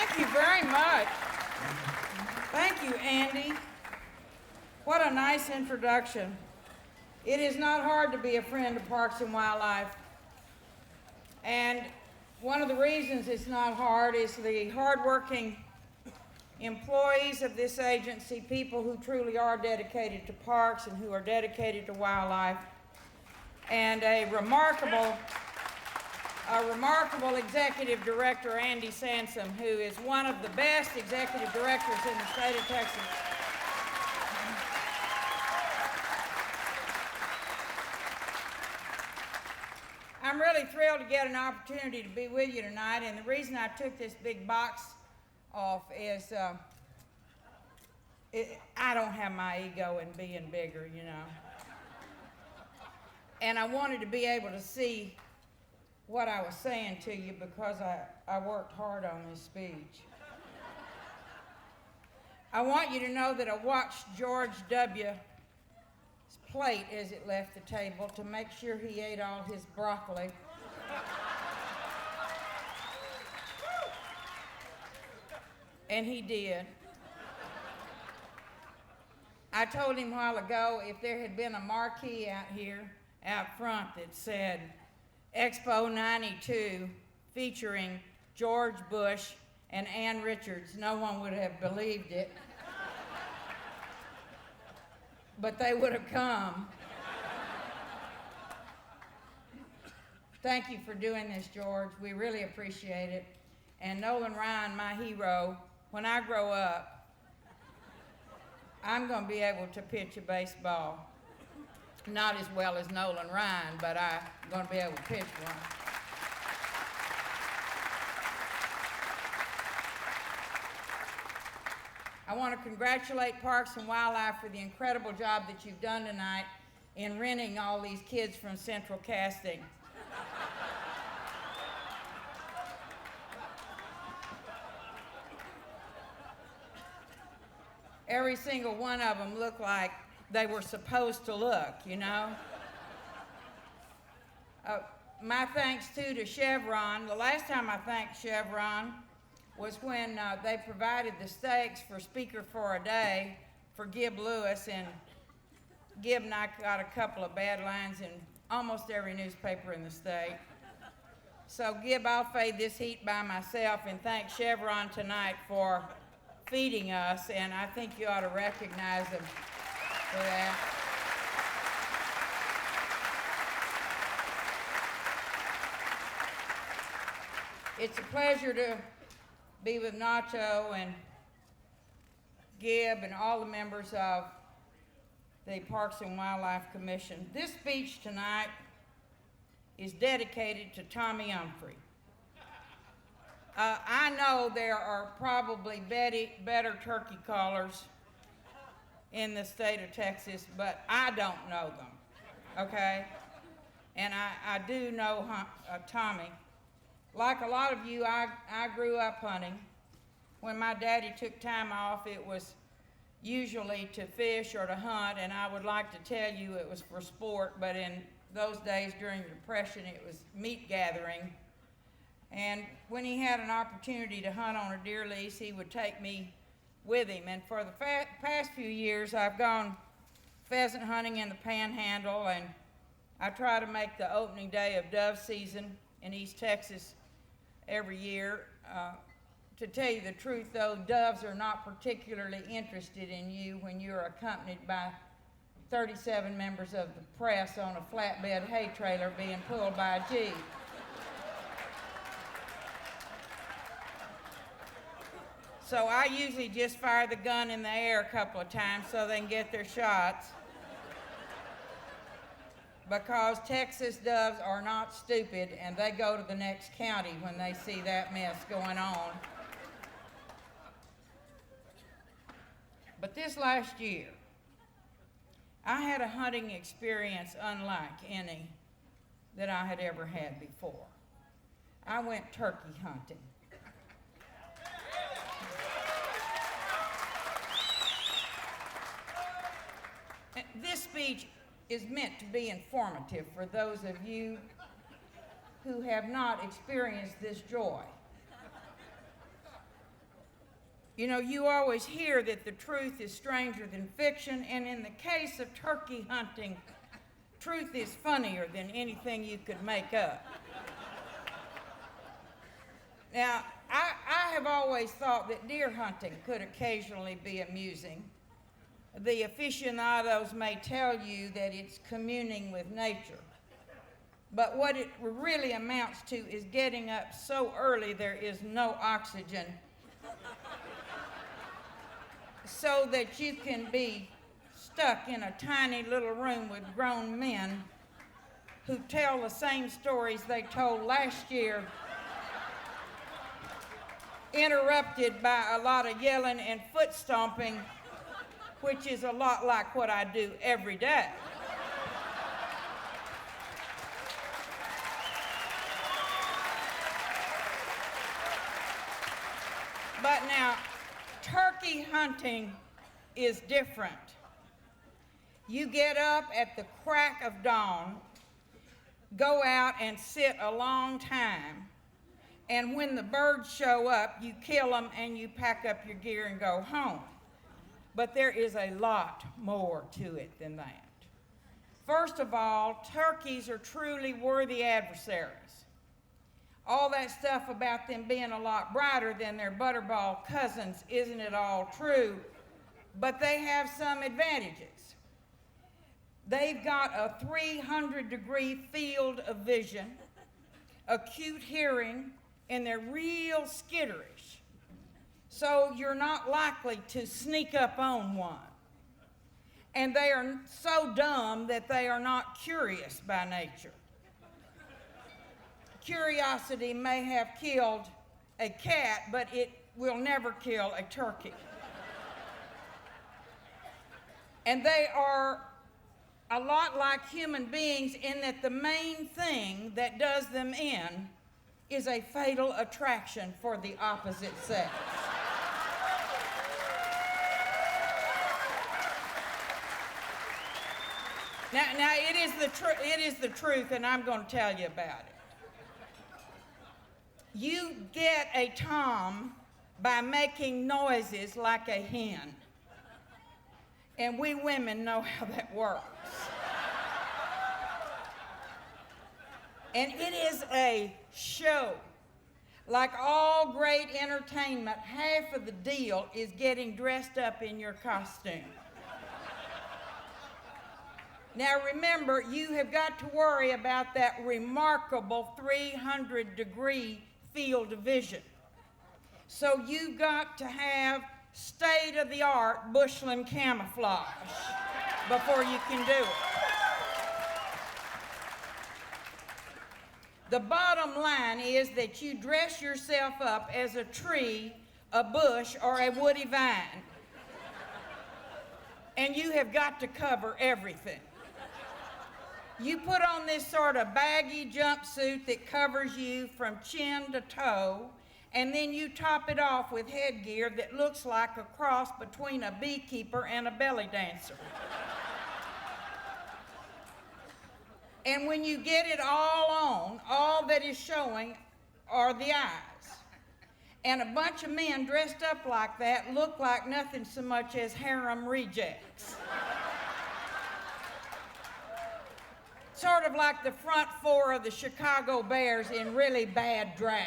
Thank you very much. Thank you, Andy. What a nice introduction. It is not hard to be a friend of Parks and Wildlife. And one of the reasons it's not hard is the hardworking employees of this agency, people who truly are dedicated to parks and who are dedicated to wildlife, and a remarkable executive director, Andy Sansom, who is one of the best executive directors in the state of Texas. I'm really thrilled to get an opportunity to be with you tonight, and the reason I took this big box off is I don't have my ego in being bigger, you know. And I wanted to be able to see what I was saying to you because I worked hard on this speech. I want you to know that I watched George W.'s plate as it left the table to make sure he ate all his broccoli. And he did. I told him a while ago if there had been a marquee out front that said Expo 92 featuring George Bush and Ann Richards, no one would have believed it. But they would have come. Thank you for doing this, George. We really appreciate it. And Nolan Ryan, my hero, when I grow up, I'm going to be able to pitch a baseball. Not as well as Nolan Ryan, but I'm going to be able to pitch one. I want to congratulate Parks and Wildlife for the incredible job that you've done tonight in renting all these kids from Central Casting. Every single one of them looked like they were supposed to look, you know? My thanks too to Chevron. The last time I thanked Chevron was when they provided the steaks for Speaker for a Day for Gib Lewis, and Gib and I got a couple of bad lines in almost every newspaper in the state. So Gib, I'll fade this heat by myself and thank Chevron tonight for feeding us, and I think you ought to recognize them for that. It's a pleasure to be with Nacho and Gib and all the members of the Parks and Wildlife Commission. This speech tonight is dedicated to Tommy Humphrey. I know there are probably better turkey callers in the state of Texas, but I don't know them, okay? And I do know Tommy. Like a lot of you, I grew up hunting. When my daddy took time off, it was usually to fish or to hunt, and I would like to tell you it was for sport, but in those days during the Depression, it was meat gathering. And when he had an opportunity to hunt on a deer lease, he would take me with him. And for the past few years, I've gone pheasant hunting in the Panhandle, and I try to make the opening day of dove season in East Texas every year. To tell you the truth, though, doves are not particularly interested in you when you're accompanied by 37 members of the press on a flatbed hay trailer being pulled by a Jeep. So I usually just fire the gun in the air a couple of times so they can get their shots. Because Texas doves are not stupid, and they go to the next county when they see that mess going on. But this last year, I had a hunting experience unlike any that I had ever had before. I went turkey hunting. This speech is meant to be informative for those of you who have not experienced this joy. You know, you always hear that the truth is stranger than fiction, and in the case of turkey hunting, truth is funnier than anything you could make up. Now, I have always thought that deer hunting could occasionally be amusing. The aficionados may tell you that it's communing with nature. But what it really amounts to is getting up so early there is no oxygen so that you can be stuck in a tiny little room with grown men who tell the same stories they told last year, interrupted by a lot of yelling and foot stomping, which is a lot like what I do every day. But now, turkey hunting is different. You get up at the crack of dawn, go out and sit a long time, and when the birds show up, you kill them and you pack up your gear and go home. But there is a lot more to it than that. First of all, turkeys are truly worthy adversaries. All that stuff about them being a lot brighter than their butterball cousins isn't at all true, but they have some advantages. They've got a 300-degree field of vision, acute hearing, and they're real skitterish. So you're not likely to sneak up on one. And they are so dumb that they are not curious by nature. Curiosity may have killed a cat, but it will never kill a turkey. And they are a lot like human beings in that the main thing that does them in is a fatal attraction for the opposite sex. Now it is the truth, and I'm going to tell you about it. You get a tom by making noises like a hen. And we women know how that works. And it is a show. Like all great entertainment, half of the deal is getting dressed up in your costume. Now remember, you have got to worry about that remarkable 300-degree field of vision. So you've got to have state-of-the-art bushland camouflage before you can do it. The bottom line is that you dress yourself up as a tree, a bush, or a woody vine. And you have got to cover everything. You put on this sort of baggy jumpsuit that covers you from chin to toe, and then you top it off with headgear that looks like a cross between a beekeeper and a belly dancer. And when you get it all on, all that is showing are the eyes. And a bunch of men dressed up like that look like nothing so much as harem rejects. Sort of like the front four of the Chicago Bears in really bad drag.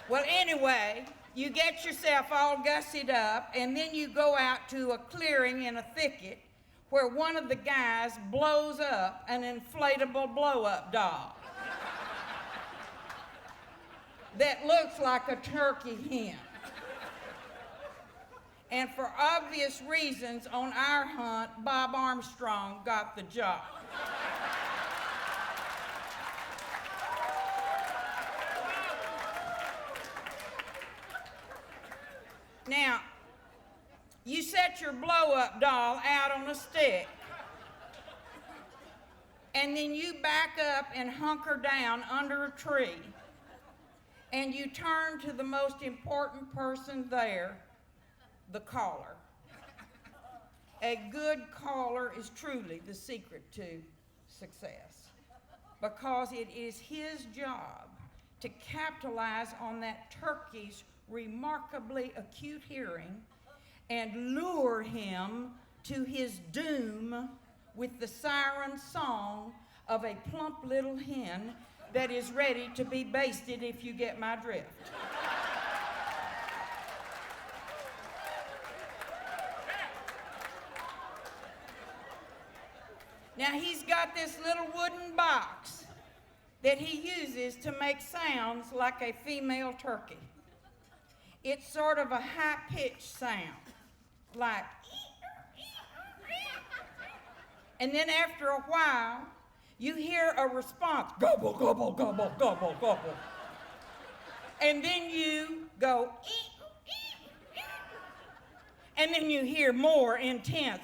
Well, anyway, you get yourself all gussied up, and then you go out to a clearing in a thicket where one of the guys blows up an inflatable blow-up doll that looks like a turkey hen. And for obvious reasons, on our hunt, Bob Armstrong got the job. Now, you set your blow-up doll out on a stick, and then you back up and hunker down under a tree, and you turn to the most important person there, the caller. A good caller is truly the secret to success. because it is his job to capitalize on that turkey's remarkably acute hearing and lure him to his doom with the siren song of a plump little hen that is ready to be basted, if you get my drift. Now, he's got this little wooden box that he uses to make sounds like a female turkey. It's sort of a high-pitched sound, like, and then after a while, you hear a response, gobble, gobble, gobble, gobble, gobble. And then you go, and then you hear more intense,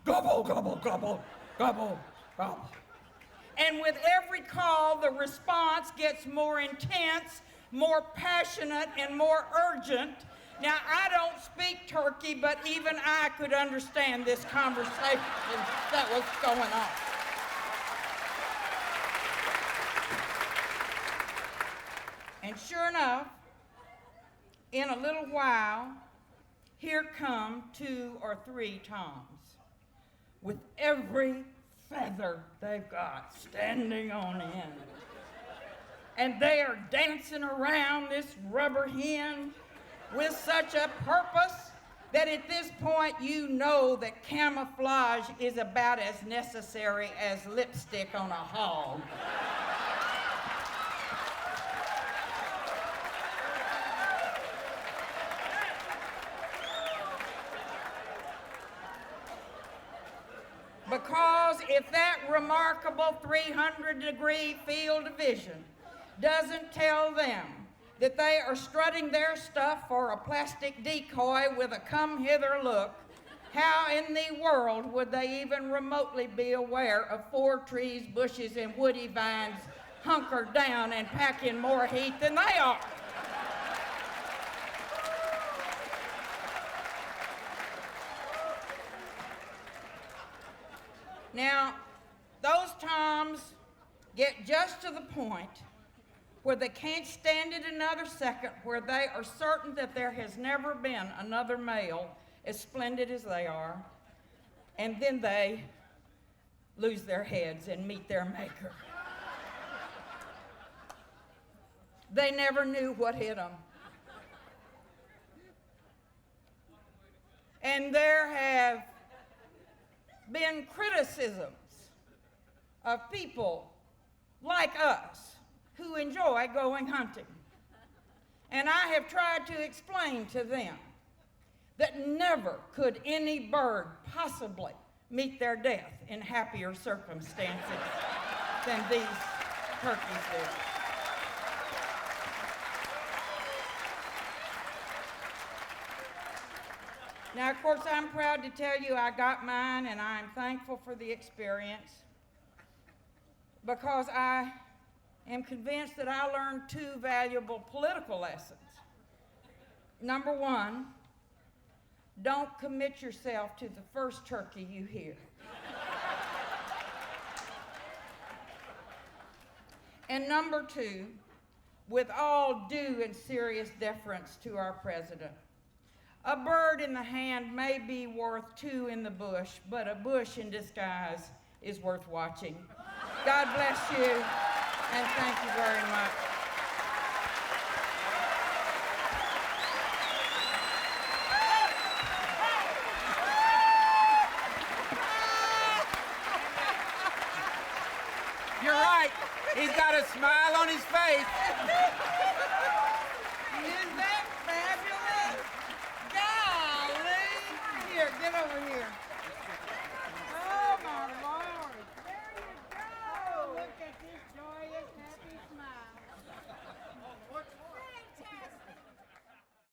gobble, gobble, gobble, gobble, gobble. And with every call, the response gets more intense, more passionate, and more urgent. Now, I don't speak turkey, but even I could understand this conversation that was going on. And sure enough, in a little while, here come 2 or 3 toms with every feather they've got standing on end. And they are dancing around this rubber hen with such a purpose that at this point you know that camouflage is about as necessary as lipstick on a hog. Because if that remarkable 300-degree field of vision doesn't tell them that they are strutting their stuff for a plastic decoy with a come-hither look, how in the world would they even remotely be aware of 4 trees, bushes, and woody vines hunkered down and packing more heat than they are? Now, those toms get just to the point where they can't stand it another second, where they are certain that there has never been another male as splendid as they are, and then they lose their heads and meet their maker. They never knew what hit them. And there have been criticisms of people like us who enjoy going hunting. And I have tried to explain to them that never could any bird possibly meet their death in happier circumstances than these turkeys do. Now, of course, I'm proud to tell you I got mine, and I'm thankful for the experience because I am convinced that I learned 2 valuable political lessons. Number 1, don't commit yourself to the first turkey you hear. And number 2, with all due and serious deference to our president, a bird in the hand may be worth 2 in the bush, but a bush in disguise is worth watching. God bless you, and thank you very much. You're right. He's got a smile on his face. Isn't that fabulous? Golly! Here, get over here.